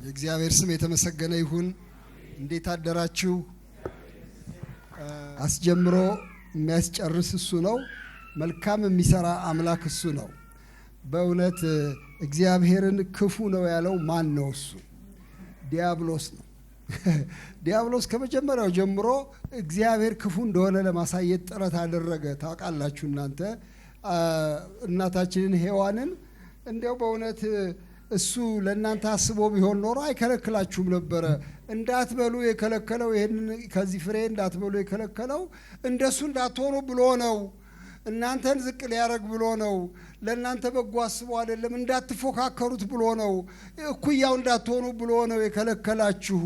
የእግዚአብሔር ስም የተመሰገነ ይሁን። እንዴት አደራችሁ? አስጀምሮ የሚያስጨርስ እሱ ነው። መልካም የሚሰራ አምላክ እሱ ነው። በእውነት እግዚአብሔርን ክፉ ነው ያለው ማን ነው? እሱ ዲያብሎስ ነው። ዲያብሎስ ከመጀመሪያው ጀምሮ እግዚአብሔር ክፉ እንደሆነ ለማሳየት ጥረት አደረገ። ታውቃላችሁ እናንተ እናታችንን ሔዋንን እንዲያው በእውነት እሱ ለእናንተ አስቦ ቢሆን ኖሮ አይከለክላችሁም ነበረ። እንዳትበሉ የከለከለው ይሄንን ከዚህ ፍሬ እንዳትበሉ የከለከለው እንደሱ እንዳትሆኑ ብሎ ነው። እናንተን ዝቅ ሊያረግ ብሎ ነው። ለእናንተ በጎ አስቦ አይደለም። እንዳትፎካከሩት ብሎ ነው። እኩያው እንዳትሆኑ ብሎ ነው የከለከላችሁ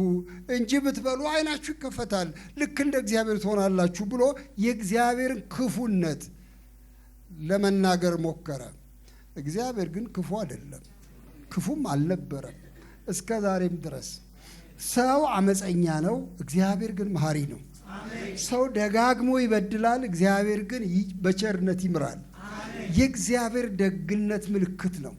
እንጂ ብትበሉ ዓይናችሁ ይከፈታል፣ ልክ እንደ እግዚአብሔር ትሆናላችሁ ብሎ የእግዚአብሔርን ክፉነት ለመናገር ሞከረ። እግዚአብሔር ግን ክፉ አይደለም፣ ክፉም አልነበረም እስከ ዛሬም ድረስ። ሰው አመፀኛ ነው፣ እግዚአብሔር ግን መሐሪ ነው። ሰው ደጋግሞ ይበድላል፣ እግዚአብሔር ግን በቸርነት ይምራል። የእግዚአብሔር ደግነት ምልክት ነው።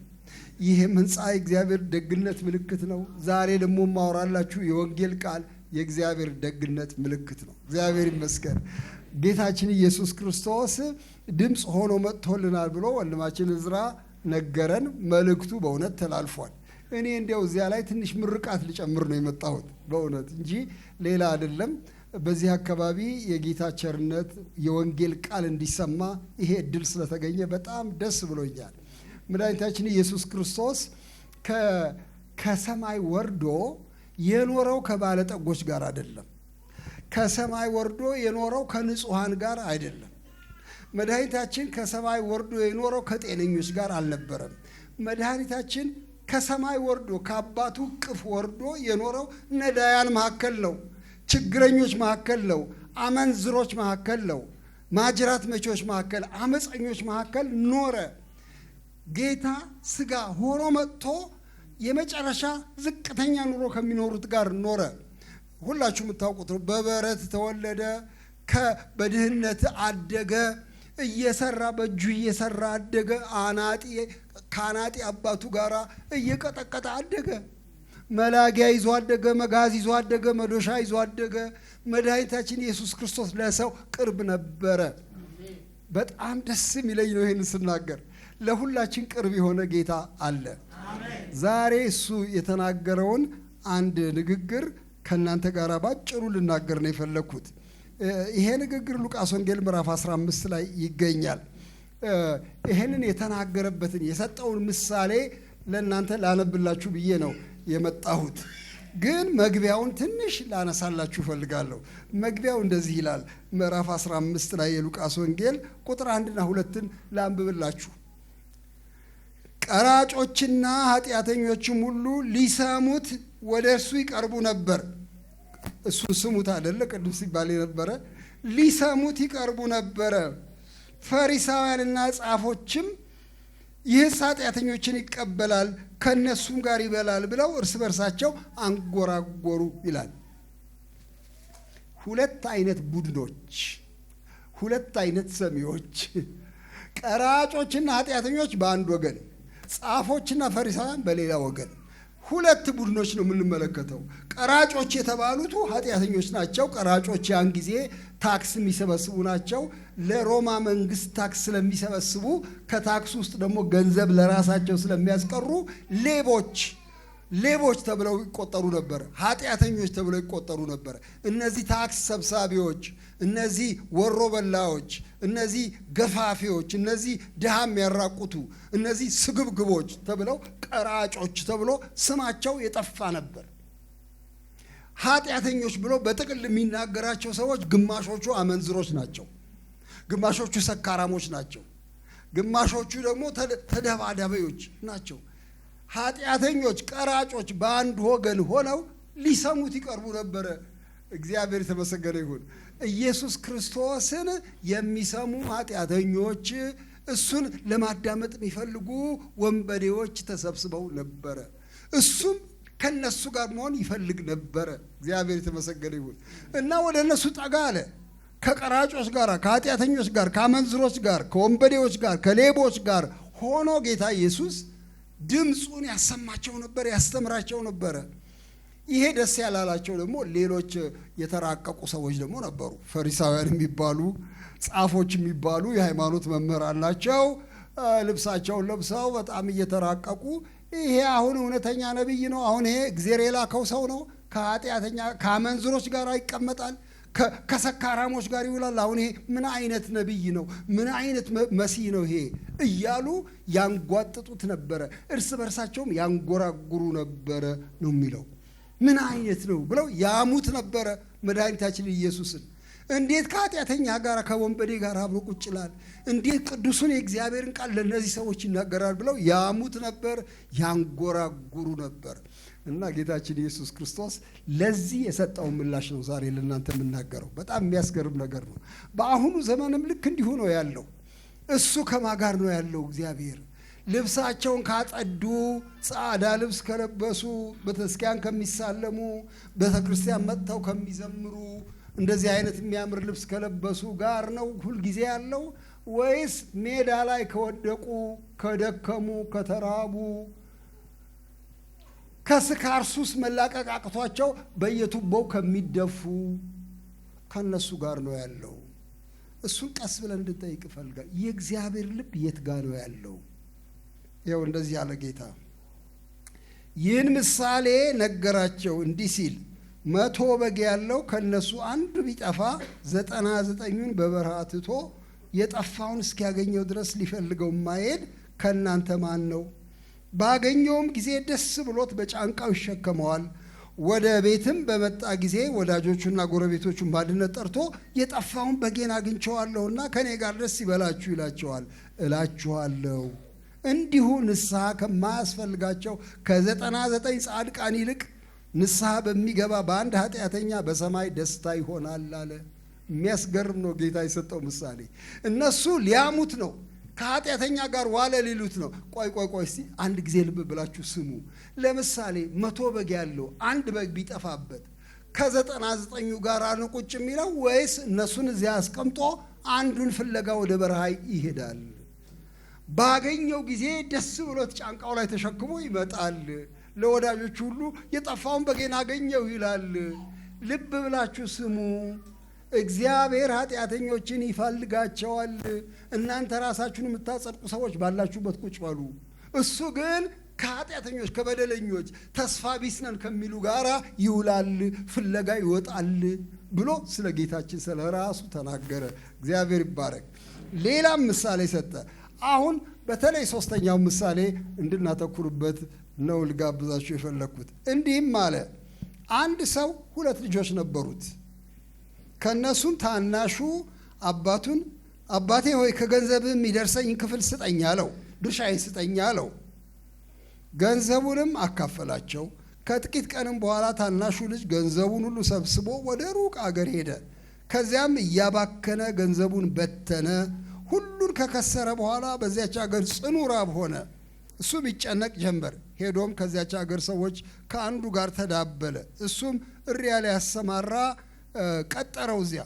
ይህም ሕንፃ የእግዚአብሔር ደግነት ምልክት ነው። ዛሬ ደግሞ ማወራላችሁ የወንጌል ቃል የእግዚአብሔር ደግነት ምልክት ነው። እግዚአብሔር ይመስገን። ጌታችን ኢየሱስ ክርስቶስ ድምፅ ሆኖ መጥቶልናል ብሎ ወንድማችን እዝራ ነገረን። መልእክቱ በእውነት ተላልፏል። እኔ እንዲያው እዚያ ላይ ትንሽ ምርቃት ልጨምር ነው የመጣሁት በእውነት እንጂ ሌላ አይደለም። በዚህ አካባቢ የጌታ ቸርነት የወንጌል ቃል እንዲሰማ ይሄ እድል ስለተገኘ በጣም ደስ ብሎኛል። መድኃኒታችን ኢየሱስ ክርስቶስ ከሰማይ ወርዶ የኖረው ከባለጠጎች ጋር አይደለም። ከሰማይ ወርዶ የኖረው ከንጹሐን ጋር አይደለም። መድኃኒታችን ከሰማይ ወርዶ የኖረው ከጤነኞች ጋር አልነበረም። መድኃኒታችን ከሰማይ ወርዶ ከአባቱ እቅፍ ወርዶ የኖረው ነዳያን መካከል ነው፣ ችግረኞች መካከል ነው፣ አመንዝሮች መካከል ነው፣ ማጅራት መቾች መካከል፣ አመፀኞች መካከል ኖረ። ጌታ ስጋ ሆኖ መጥቶ የመጨረሻ ዝቅተኛ ኑሮ ከሚኖሩት ጋር ኖረ። ሁላችሁ የምታውቁት ነው። በበረት ተወለደ፣ በድህነት አደገ፣ እየሰራ በእጁ እየሰራ አደገ። ከአናጢ አባቱ ጋር እየቀጠቀጠ አደገ። መላጊያ ይዞ አደገ፣ መጋዝ ይዞ አደገ፣ መዶሻ ይዞ አደገ። መድኃኒታችን ኢየሱስ ክርስቶስ ለሰው ቅርብ ነበረ። በጣም ደስ የሚለኝ ነው ይህን ስናገር። ለሁላችን ቅርብ የሆነ ጌታ አለ። ዛሬ እሱ የተናገረውን አንድ ንግግር ከእናንተ ጋር ባጭሩ ልናገር ነው የፈለግኩት። ይሄ ንግግር ሉቃስ ወንጌል ምዕራፍ 15 ላይ ይገኛል። ይሄንን የተናገረበትን የሰጠውን ምሳሌ ለእናንተ ላነብላችሁ ብዬ ነው የመጣሁት። ግን መግቢያውን ትንሽ ላነሳላችሁ እፈልጋለሁ። መግቢያው እንደዚህ ይላል። ምዕራፍ 15 ላይ የሉቃስ ወንጌል ቁጥር 1ና 2ን ላንብብላችሁ። ቀራጮችና ኃጢአተኞችም ሁሉ ሊሰሙት ወደ እርሱ ይቀርቡ ነበር። እሱን ስሙት አይደለ ቅድም ሲባል የነበረ ሊሰሙት ይቀርቡ ነበረ። ፈሪሳውያንና ጻፎችም ይህስ ኃጢአተኞችን ይቀበላል ከእነሱም ጋር ይበላል ብለው እርስ በርሳቸው አንጎራጎሩ ይላል። ሁለት አይነት ቡድኖች፣ ሁለት አይነት ሰሚዎች፣ ቀራጮችና ኃጢአተኞች በአንድ ወገን፣ ጻፎችና ፈሪሳውያን በሌላ ወገን። ሁለት ቡድኖች ነው የምንመለከተው። ቀራጮች የተባሉት ኃጢአተኞች ናቸው። ቀራጮች ያን ጊዜ ታክስ የሚሰበስቡ ናቸው። ለሮማ መንግስት ታክስ ስለሚሰበስቡ ከታክስ ውስጥ ደግሞ ገንዘብ ለራሳቸው ስለሚያስቀሩ ሌቦች ተብለው ይቆጠሩ ነበር። ኃጢአተኞች ተብለው ይቆጠሩ ነበር። እነዚህ ታክስ ሰብሳቢዎች፣ እነዚህ ወሮ በላዎች፣ እነዚህ ገፋፊዎች፣ እነዚህ ድሃ የሚያራቁቱ፣ እነዚህ ስግብግቦች ተብለው ቀራጮች ተብሎ ስማቸው የጠፋ ነበር። ኃጢአተኞች ብሎ በጥቅል የሚናገራቸው ሰዎች ግማሾቹ አመንዝሮች ናቸው፣ ግማሾቹ ሰካራሞች ናቸው፣ ግማሾቹ ደግሞ ተደባዳቢዎች ናቸው። ኃጢአተኞች፣ ቀራጮች በአንድ ወገን ሆነው ሊሰሙት ይቀርቡ ነበረ። እግዚአብሔር የተመሰገነ ይሁን። ኢየሱስ ክርስቶስን የሚሰሙ ኃጢአተኞች፣ እሱን ለማዳመጥ የሚፈልጉ ወንበዴዎች ተሰብስበው ነበረ። እሱም ከነሱ ጋር መሆን ይፈልግ ነበረ። እግዚአብሔር የተመሰገነ ይሁን እና ወደ እነሱ ጠጋ አለ። ከቀራጮች ጋር፣ ከኃጢአተኞች ጋር፣ ከአመንዝሮች ጋር፣ ከወንበዴዎች ጋር፣ ከሌቦች ጋር ሆኖ ጌታ ኢየሱስ ድምፁን ያሰማቸው ነበር፣ ያስተምራቸው ነበረ። ይሄ ደስ ያላላቸው ደግሞ ሌሎች የተራቀቁ ሰዎች ደግሞ ነበሩ። ፈሪሳውያን የሚባሉ ጻፎች የሚባሉ የሃይማኖት መምህራን ናቸው። ልብሳቸውን ለብሰው በጣም እየተራቀቁ ይሄ አሁን እውነተኛ ነቢይ ነው? አሁን ይሄ እግዚአብሔር የላከው ሰው ነው? ከኃጢአተኛ ከአመንዝሮች ጋር ይቀመጣል፣ ከሰካራሞች ጋር ይውላል። አሁን ይሄ ምን አይነት ነቢይ ነው? ምን አይነት መሲህ ነው ይሄ? እያሉ ያንጓጥጡት ነበረ። እርስ በርሳቸውም ያንጎራጉሩ ነበረ ነው የሚለው። ምን አይነት ነው ብለው ያሙት ነበረ መድኃኒታችን ኢየሱስን። እንዴት ከኃጢአተኛ ጋር ከወንበዴ ጋር አብሮ ቁጭ ይላል? እንዴት ቅዱሱን የእግዚአብሔርን ቃል ለእነዚህ ሰዎች ይናገራል? ብለው ያሙት ነበር፣ ያንጎራጉሩ ነበር። እና ጌታችን ኢየሱስ ክርስቶስ ለዚህ የሰጠውን ምላሽ ነው ዛሬ ለእናንተ የምናገረው። በጣም የሚያስገርም ነገር ነው። በአሁኑ ዘመንም ልክ እንዲሁ ነው ያለው። እሱ ከማጋር ነው ያለው እግዚአብሔር። ልብሳቸውን ካጸዱ፣ ጻዕዳ ልብስ ከለበሱ፣ ቤተክርስቲያን ከሚሳለሙ፣ ቤተክርስቲያን መጥተው ከሚዘምሩ፣ እንደዚህ አይነት የሚያምር ልብስ ከለበሱ ጋር ነው ሁልጊዜ ያለው? ወይስ ሜዳ ላይ ከወደቁ፣ ከደከሙ፣ ከተራቡ፣ ከስካር ሱስ መላቀቅ አቅቷቸው በየቱቦው ከሚደፉ ከነሱ ጋር ነው ያለው? እሱን ቀስ ብለን እንድንጠይቅ እፈልጋለሁ። የእግዚአብሔር ልብ የት ጋር ነው ያለው? ይኸው እንደዚህ ያለ ጌታ ይህን ምሳሌ ነገራቸው እንዲህ ሲል 100 በግ ያለው ከነሱ አንድ ቢጠፋ 99ኙን በበረሃ ትቶ የጠፋውን እስኪያገኘው ድረስ ሊፈልገው ማይሄድ ከእናንተ ማን ነው? ባገኘውም ጊዜ ደስ ብሎት በጫንቃው ይሸከመዋል። ወደ ቤትም በመጣ ጊዜ ወዳጆቹና ጎረቤቶቹን በአንድነት ጠርቶ የጠፋውን በጌን አግኝቼዋለሁና ከኔ ጋር ደስ ይበላችሁ ይላቸዋል። እላችኋለሁ እንዲሁ ንስሐ ከማያስፈልጋቸው ከ99 ጻድቃን ይልቅ ንስሐ በሚገባ በአንድ ኃጢአተኛ በሰማይ ደስታ ይሆናል አለ። የሚያስገርም ነው ጌታ የሰጠው ምሳሌ። እነሱ ሊያሙት ነው፣ ከኃጢአተኛ ጋር ዋለ ሊሉት ነው። ቆይ እስቲ አንድ ጊዜ ልብ ብላችሁ ስሙ። ለምሳሌ 100 በግ ያለው አንድ በግ ቢጠፋበት ከ99ኙ ጋር ነው ቁጭ የሚለው? ወይስ እነሱን እዚያ አስቀምጦ አንዱን ፍለጋ ወደ በረሃ ይሄዳል? ባገኘው ጊዜ ደስ ብሎት ጫንቃው ላይ ተሸክሞ ይመጣል። ለወዳጆቹ ሁሉ የጠፋውን በጌን አገኘው ይላል። ልብ ብላችሁ ስሙ። እግዚአብሔር ኃጢአተኞችን ይፈልጋቸዋል። እናንተ ራሳችሁን የምታጸድቁ ሰዎች ባላችሁበት ቁጭ በሉ። እሱ ግን ከኃጢአተኞች ከበደለኞች ተስፋ ቢስ ነን ከሚሉ ጋር ይውላል፣ ፍለጋ ይወጣል ብሎ ስለ ጌታችን ስለ ራሱ ተናገረ። እግዚአብሔር ይባረክ። ሌላም ምሳሌ ሰጠ። አሁን በተለይ ሶስተኛው ምሳሌ እንድናተኩርበት ነው ልጋብዛችሁ የፈለግኩት። እንዲህም አለ፣ አንድ ሰው 2 ልጆች ነበሩት። ከእነሱም ታናሹ አባቱን አባቴ ሆይ ከገንዘብህ የሚደርሰኝ ክፍል ስጠኝ አለው፣ ድርሻዬን ስጠኝ አለው። ገንዘቡንም አካፈላቸው። ከጥቂት ቀንም በኋላ ታናሹ ልጅ ገንዘቡን ሁሉ ሰብስቦ ወደ ሩቅ አገር ሄደ። ከዚያም እያባከነ ገንዘቡን በተነ። ሁሉን ከከሰረ በኋላ በዚያች አገር ጽኑ ራብ ሆነ። እሱም ይጨነቅ ጀመር። ሄዶም ከዚያች አገር ሰዎች ከአንዱ ጋር ተዳበለ። እሱም እሪያ ሊያሰማራ ቀጠረው። እዚያ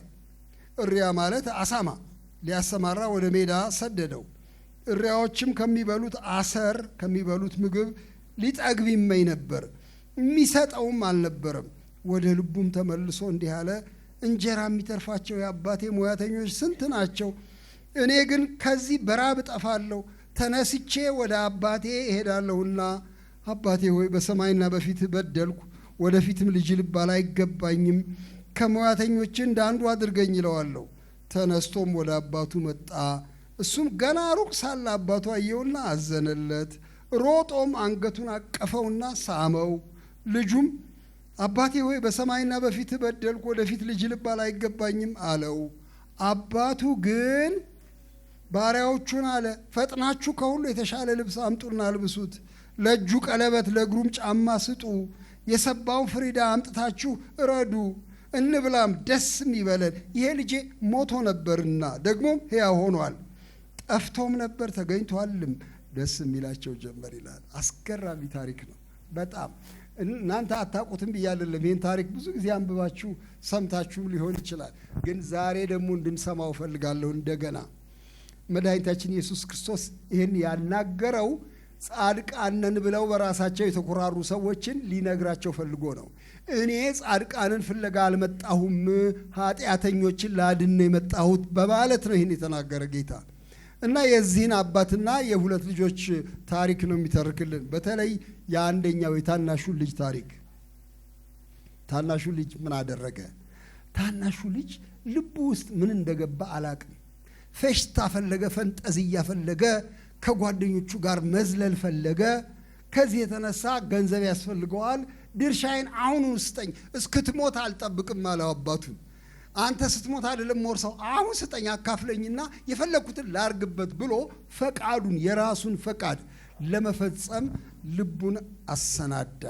እሪያ ማለት አሳማ ሊያሰማራ ወደ ሜዳ ሰደደው። እሪያዎችም ከሚበሉት አሰር ከሚበሉት ምግብ ሊጠግብ ይመኝ ነበር፣ የሚሰጠውም አልነበረም። ወደ ልቡም ተመልሶ እንዲህ አለ፣ እንጀራ የሚተርፋቸው የአባቴ ሙያተኞች ስንት ናቸው? እኔ ግን ከዚህ በራብ እጠፋለሁ። ተነስቼ ወደ አባቴ እሄዳለሁና አባቴ ሆይ በሰማይና በፊትህ በደልኩ፣ ወደፊትም ልጅ ልባል አይገባኝም። ከሙያተኞች እንደ አንዱ አድርገኝ ይለዋለሁ። ተነስቶም ወደ አባቱ መጣ። እሱም ገና ሩቅ ሳለ አባቱ አየውና አዘነለት። ሮጦም አንገቱን አቀፈውና ሳመው። ልጁም አባቴ ሆይ በሰማይና በፊትህ በደልኩ፣ ወደፊት ልጅ ልባል አይገባኝም አለው። አባቱ ግን ባሪያዎቹን አለ፣ ፈጥናችሁ ከሁሉ የተሻለ ልብስ አምጡና አልብሱት፣ ለእጁ ቀለበት ለእግሩም ጫማ ስጡ፣ የሰባውን ፍሪዳ አምጥታችሁ እረዱ፣ እንብላም ደስም ይበለን። ይሄ ልጄ ሞቶ ነበርና ደግሞም ሕያው ሆኗል፣ ጠፍቶም ነበር ተገኝቷልም፣ ደስ የሚላቸው ጀመር ይላል። አስገራሚ ታሪክ ነው በጣም። እናንተ አታውቁትም ብዬ አይደለም። ይህን ታሪክ ብዙ ጊዜ አንብባችሁ ሰምታችሁ ሊሆን ይችላል። ግን ዛሬ ደግሞ እንድንሰማው እፈልጋለሁ። እንደገና መድኃኒታችን ኢየሱስ ክርስቶስ ይህን ያናገረው ጻድቃንን ብለው በራሳቸው የተኮራሩ ሰዎችን ሊነግራቸው ፈልጎ ነው። እኔ ጻድቃንን ፍለጋ አልመጣሁም ኃጢአተኞችን ላድን ነው የመጣሁት በማለት ነው ይህን የተናገረ ጌታ። እና የዚህን አባትና የሁለት ልጆች ታሪክ ነው የሚተርክልን። በተለይ የአንደኛው የታናሹ ልጅ ታሪክ። ታናሹ ልጅ ምን አደረገ? ታናሹ ልጅ ልቡ ውስጥ ምን እንደገባ አላቅም። ፌሽታ ፈለገ፣ ፈንጠዝያ ፈለገ፣ ከጓደኞቹ ጋር መዝለል ፈለገ። ከዚህ የተነሳ ገንዘብ ያስፈልገዋል። ድርሻዬን አሁኑ ስጠኝ፣ እስክትሞት አልጠብቅም አለው አባቱን። አንተ ስትሞት አይደለም ሞርሰው፣ አሁን ስጠኝ አካፍለኝና የፈለግኩትን ላርግበት ብሎ ፈቃዱን የራሱን ፈቃድ ለመፈጸም ልቡን አሰናዳ።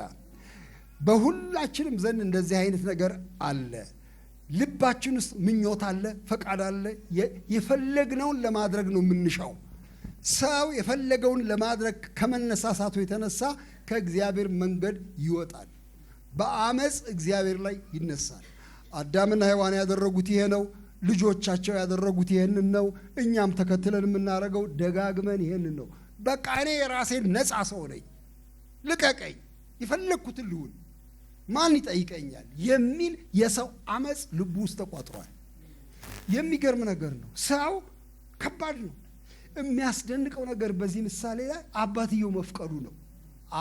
በሁላችንም ዘንድ እንደዚህ አይነት ነገር አለ። ልባችን ውስጥ ምኞት አለ፣ ፈቃድ አለ። የፈለግነውን ለማድረግ ነው የምንሻው። ሰው የፈለገውን ለማድረግ ከመነሳሳቱ የተነሳ ከእግዚአብሔር መንገድ ይወጣል። በአመፅ እግዚአብሔር ላይ ይነሳል። አዳምና ሔዋን ያደረጉት ይሄ ነው። ልጆቻቸው ያደረጉት ይሄንን ነው። እኛም ተከትለን የምናደርገው ደጋግመን ይሄንን ነው። በቃ እኔ የራሴን ነፃ ሰው ነኝ፣ ልቀቀኝ፣ የፈለግኩትን ልሁን፣ ማን ይጠይቀኛል የሚል የሰው አመፅ ልቡ ውስጥ ተቋጥሯል። የሚገርም ነገር ነው። ሰው ከባድ ነው። የሚያስደንቀው ነገር በዚህ ምሳሌ ላይ አባትየው መፍቀዱ ነው።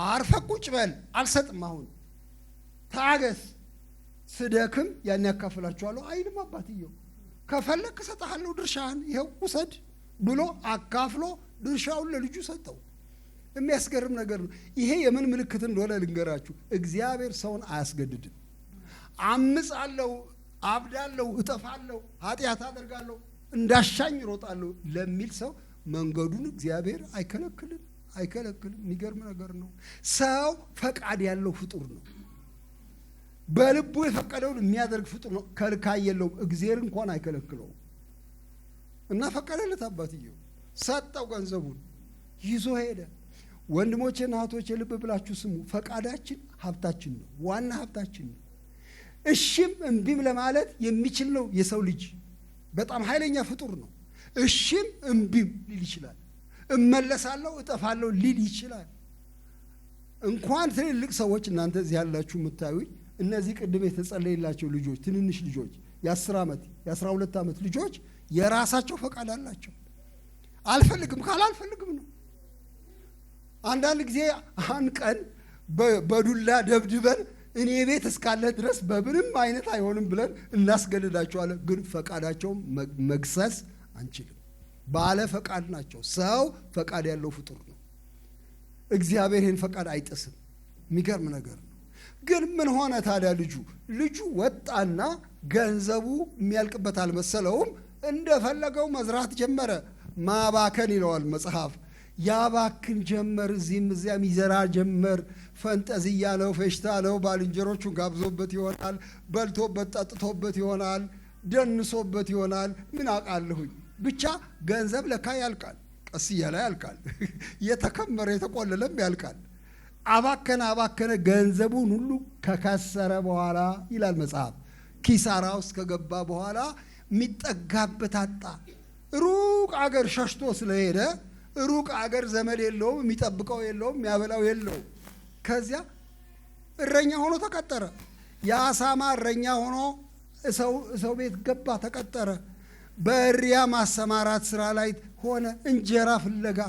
አርፈ ቁጭ በል፣ አልሰጥም፣ አሁን ታገስ፣ ስደክም ያን ያካፍላችኋለሁ አይልም አባትየው። ከፈለክ እሰጥሃለሁ ድርሻህን፣ ይኸው ውሰድ ብሎ አካፍሎ ድርሻውን ለልጁ ሰጠው። የሚያስገርም ነገር ነው። ይሄ የምን ምልክት እንደሆነ ልንገራችሁ። እግዚአብሔር ሰውን አያስገድድም። አምጻለሁ፣ አብዳለሁ፣ እጠፋለሁ፣ ኃጢአት አደርጋለሁ፣ እንዳሻኝ እሮጣለሁ ለሚል ሰው መንገዱን እግዚአብሔር አይከለክልም። የሚገርም ነገር ነው። ሰው ፈቃድ ያለው ፍጡር ነው። በልቡ የፈቀደውን የሚያደርግ ፍጡር ነው። ከልካይ የለውም። እግዚአብሔር እንኳን አይከለክለውም። እና ፈቀደለት አባትየው፣ ሰጠው፣ ገንዘቡን ይዞ ሄደ። ወንድሞቼና እህቶቼ ልብ ብላችሁ ስሙ። ፈቃዳችን ሀብታችን ነው፣ ዋና ሀብታችን ነው። እሺም እምቢም ለማለት የሚችል ነው የሰው ልጅ። በጣም ኃይለኛ ፍጡር ነው። እሺም እምቢም ሊል ይችላል። እመለሳለሁ፣ እጠፋለሁ ሊል ይችላል። እንኳን ትልልቅ ሰዎች፣ እናንተ እዚህ ያላችሁ የምታዩኝ፣ እነዚህ ቅድም የተጸለየላቸው ልጆች፣ ትንንሽ ልጆች፣ የ10 ዓመት የ12 ዓመት ልጆች የራሳቸው ፈቃድ አላቸው። አልፈልግም ካላልፈልግም ነው። አንዳንድ ጊዜ አንቀን በዱላ ደብድበን እኔ ቤት እስካለ ድረስ በምንም አይነት አይሆንም ብለን እናስገድዳቸዋለን። ግን ፈቃዳቸውን መግሰስ አንችልም። ባለ ፈቃድ ናቸው። ሰው ፈቃድ ያለው ፍጡር ነው። እግዚአብሔር ይህን ፈቃድ አይጥስም። የሚገርም ነገር ነው። ግን ምን ሆነ ታዲያ? ልጁ ወጣና ገንዘቡ የሚያልቅበት አልመሰለውም። እንደፈለገው መዝራት ጀመረ። ማባከን ይለዋል መጽሐፍ። ያባክን ጀመር፣ እዚህም እዚያም ይዘራ ጀመር። ፈንጠዝያ ነው፣ ፌሽታ ነው። ባልንጀሮቹን ጋብዞበት ይሆናል፣ በልቶበት ጠጥቶበት ይሆናል፣ ደንሶበት ይሆናል። ምን አውቃለሁኝ። ብቻ ገንዘብ ለካ ያልቃል፣ ቀስ እያለ ያልቃል። የተከመረ የተቆለለም ያልቃል። አባከነ። ገንዘቡን ሁሉ ከከሰረ በኋላ ይላል መጽሐፍ፣ ኪሳራ ውስጥ ከገባ በኋላ የሚጠጋበት አጣ። ሩቅ አገር ሸሽቶ ስለሄደ ሩቅ አገር ዘመድ የለውም፣ የሚጠብቀው የለውም፣ የሚያበላው የለውም። ከዚያ እረኛ ሆኖ ተቀጠረ። የአሳማ እረኛ ሆኖ ሰው ቤት ገባ፣ ተቀጠረ። በእሪያ ማሰማራት ስራ ላይ ሆነ፣ እንጀራ ፍለጋ።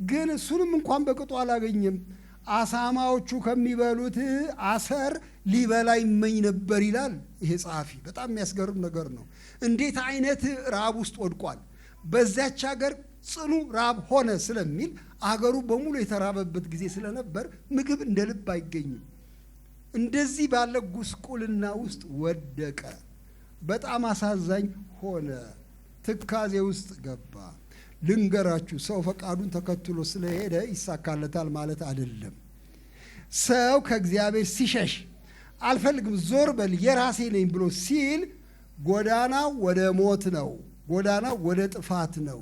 ግን እሱንም እንኳን በቅጡ አላገኘም። አሳማዎቹ ከሚበሉት አሰር ሊበላ ይመኝ ነበር ይላል ይሄ ጸሐፊ። በጣም የሚያስገርም ነገር ነው። እንዴት አይነት ራብ ውስጥ ወድቋል። በዚያች ሀገር ጽኑ ራብ ሆነ ስለሚል አገሩ በሙሉ የተራበበት ጊዜ ስለነበር ምግብ እንደ ልብ አይገኝም። እንደዚህ ባለ ጉስቁልና ውስጥ ወደቀ። በጣም አሳዛኝ ሆነ። ትካዜ ውስጥ ገባ። ልንገራችሁ፣ ሰው ፈቃዱን ተከትሎ ስለሄደ ይሳካለታል ማለት አይደለም። ሰው ከእግዚአብሔር ሲሸሽ፣ አልፈልግም ዞር በል የራሴ ነኝ ብሎ ሲል፣ ጎዳናው ወደ ሞት ነው። ጎዳናው ወደ ጥፋት ነው።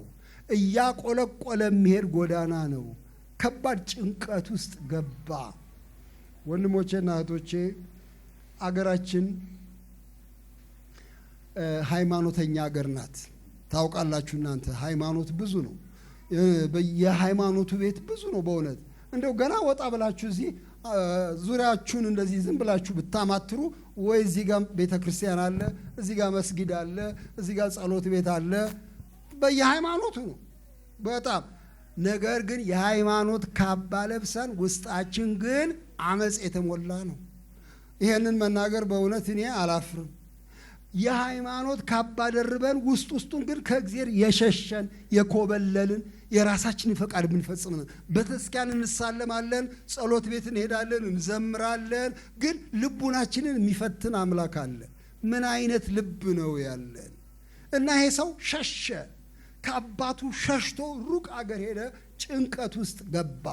እያቆለቆለ የሚሄድ ጎዳና ነው። ከባድ ጭንቀት ውስጥ ገባ። ወንድሞቼና እህቶቼ፣ አገራችን ሃይማኖተኛ አገር ናት። ታውቃላችሁ እናንተ፣ ሃይማኖት ብዙ ነው። በየሃይማኖቱ ቤት ብዙ ነው በእውነት። እንደው ገና ወጣ ብላችሁ እዚህ ዙሪያችሁን እንደዚህ ዝም ብላችሁ ብታማትሩ ወይ እዚህ ጋር ቤተክርስቲያን አለ፣ እዚህ ጋር መስጊድ አለ፣ እዚህ ጋር ጸሎት ቤት አለ። በየሃይማኖቱ ነው በጣም። ነገር ግን የሃይማኖት ካባ ለብሰን ውስጣችን ግን አመጽ የተሞላ ነው። ይሄንን መናገር በእውነት እኔ አላፍርም። የሃይማኖት ካባ ደርበን ውስጡን ግን ከእግዚአብሔር የሸሸን የኮበለልን የራሳችንን ፈቃድ ብንፈጽም ነው። በተስኪያን እንሳለማለን፣ ጸሎት ቤት እንሄዳለን፣ እንዘምራለን። ግን ልቡናችንን የሚፈትን አምላክ አለ። ምን አይነት ልብ ነው ያለን? እና ይሄ ሰው ሸሸ። ከአባቱ ሸሽቶ ሩቅ አገር ሄደ። ጭንቀት ውስጥ ገባ።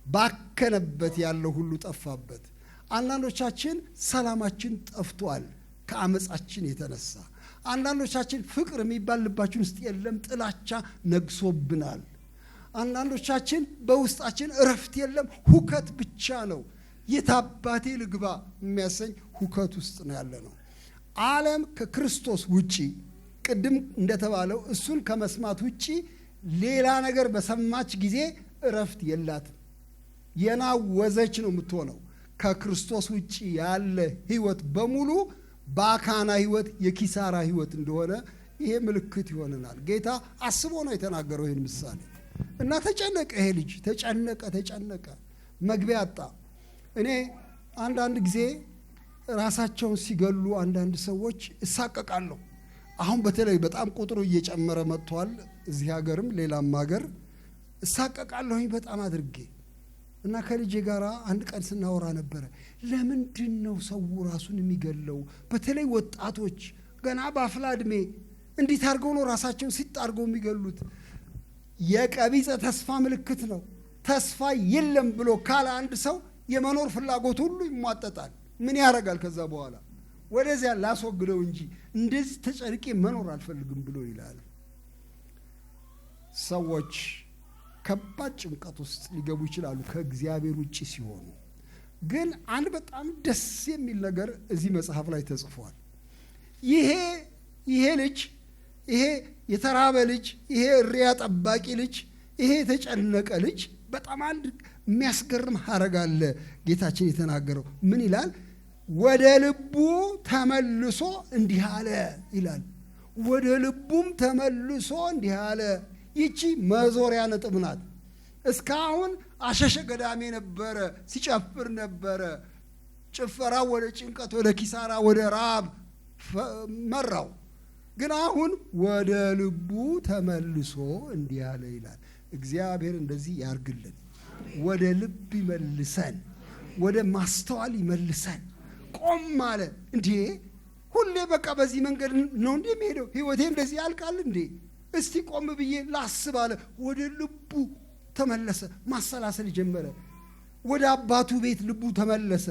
ባከነበት ያለው ሁሉ ጠፋበት። አንዳንዶቻችን ሰላማችን ጠፍቷል ከአመጻችን የተነሳ። አንዳንዶቻችን ፍቅር የሚባል ልባችን ውስጥ የለም፣ ጥላቻ ነግሶብናል። አንዳንዶቻችን በውስጣችን እረፍት የለም፣ ሁከት ብቻ ነው። የታባቴ ልግባ የሚያሰኝ ሁከት ውስጥ ነው ያለ ነው። ዓለም ከክርስቶስ ውጪ ቅድም እንደተባለው እሱን ከመስማት ውጪ ሌላ ነገር በሰማች ጊዜ እረፍት የላትም። የናወዘች ነው የምትሆነው። ከክርስቶስ ውጪ ያለ ህይወት በሙሉ ባካና ህይወት፣ የኪሳራ ህይወት እንደሆነ ይሄ ምልክት ይሆነናል። ጌታ አስቦ ነው የተናገረው ይህን ምሳሌ። እና ተጨነቀ፣ ይሄ ልጅ ተጨነቀ፣ መግቢያ አጣ። እኔ አንዳንድ ጊዜ ራሳቸውን ሲገሉ አንዳንድ ሰዎች እሳቀቃለሁ። አሁን በተለይ በጣም ቁጥሩ እየጨመረ መጥቷል። እዚህ ሀገርም ሌላም ሀገር እሳቀቃለሁኝ በጣም አድርጌ። እና ከልጄ ጋር አንድ ቀን ስናወራ ነበረ። ለምንድን ነው ሰው ራሱን የሚገለው? በተለይ ወጣቶች ገና በአፍላ ዕድሜ እንዴት አድርገው ነው ራሳቸውን ሲጣርገው የሚገሉት? የቀቢጸ ተስፋ ምልክት ነው። ተስፋ የለም ብሎ ካለ አንድ ሰው የመኖር ፍላጎት ሁሉ ይሟጠጣል። ምን ያደርጋል? ከዛ በኋላ ወደዚያ ላስወግደው እንጂ እንደዚህ ተጨንቄ መኖር አልፈልግም ብሎ ይላል። ሰዎች ከባድ ጭንቀት ውስጥ ሊገቡ ይችላሉ ከእግዚአብሔር ውጪ ሲሆኑ። ግን አንድ በጣም ደስ የሚል ነገር እዚህ መጽሐፍ ላይ ተጽፏል። ይሄ ልጅ፣ ይሄ የተራበ ልጅ፣ ይሄ እሪያ ጠባቂ ልጅ፣ ይሄ የተጨነቀ ልጅ በጣም አንድ የሚያስገርም ሐረግ አለ ጌታችን የተናገረው። ምን ይላል? ወደ ልቡ ተመልሶ እንዲህ አለ ይላል። ወደ ልቡም ተመልሶ እንዲህ አለ። ይቺ መዞሪያ ነጥብ ናት። እስካሁን አሸሸ ገዳሜ ነበረ፣ ሲጨፍር ነበረ። ጭፈራው ወደ ጭንቀት፣ ወደ ኪሳራ፣ ወደ ረሃብ መራው። ግን አሁን ወደ ልቡ ተመልሶ እንዲህ አለ ይላል። እግዚአብሔር እንደዚህ ያርግልን። ወደ ልብ ይመልሰን፣ ወደ ማስተዋል ይመልሰን። ቆም አለ። እንዴ ሁሌ በቃ በዚህ መንገድ ነው እንዴ የሚሄደው? ህይወቴ እንደዚህ ያልቃል እንዴ? እስቲ ቆም ብዬ ላስብ አለ። ወደ ልቡ ተመለሰ። ማሰላሰል ጀመረ። ወደ አባቱ ቤት ልቡ ተመለሰ።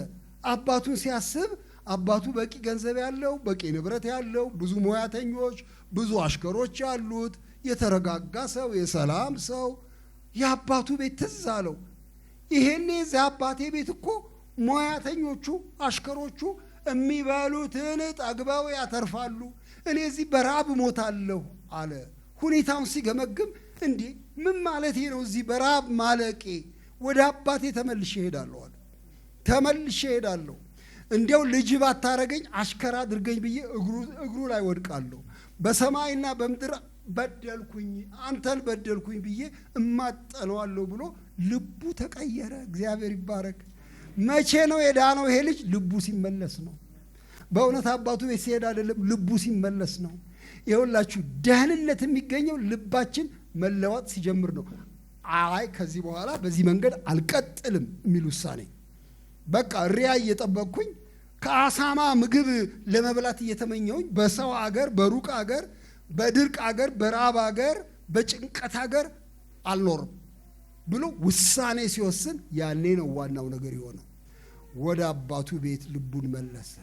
አባቱን ሲያስብ አባቱ በቂ ገንዘብ ያለው፣ በቂ ንብረት ያለው፣ ብዙ ሙያተኞች፣ ብዙ አሽከሮች ያሉት የተረጋጋ ሰው፣ የሰላም ሰው። የአባቱ ቤት ትዝ አለው። ይሄኔ እዚያ አባቴ ቤት እኮ ሙያተኞቹ፣ አሽከሮቹ የሚበሉትን ጠግበው ያተርፋሉ፣ እኔ እዚህ በራብ እሞታለሁ አለ። ሁኔታውን ሲገመግም እንዴ ምን ማለት ነው እዚህ በራብ ማለቄ? ወደ አባቴ ተመልሼ እሄዳለሁ አለ። ተመልሼ እሄዳለሁ። እንዲያው ልጅ ባታረገኝ አሽከራ አድርገኝ ብዬ እግሩ ላይ ወድቃለሁ። በሰማይና በምድር በደልኩኝ፣ አንተን በደልኩኝ ብዬ እማጠነዋለሁ ብሎ ልቡ ተቀየረ። እግዚአብሔር ይባረክ። መቼ ነው የዳነው ይሄ ልጅ? ልቡ ሲመለስ ነው። በእውነት አባቱ ቤት ሲሄድ አይደለም፣ ልቡ ሲመለስ ነው። ይኸውላችሁ ደህንነት የሚገኘው ልባችን መለወጥ ሲጀምር ነው። አይ ከዚህ በኋላ በዚህ መንገድ አልቀጥልም የሚል ውሳኔ። በቃ ሪያ እየጠበቅኩኝ ከአሳማ ምግብ ለመብላት እየተመኘውኝ በሰው አገር፣ በሩቅ አገር፣ በድርቅ አገር፣ በራብ አገር፣ በጭንቀት አገር አልኖርም ብሎ ውሳኔ ሲወስን ያኔ ነው ዋናው ነገር የሆነው። ወደ አባቱ ቤት ልቡን መለሰ።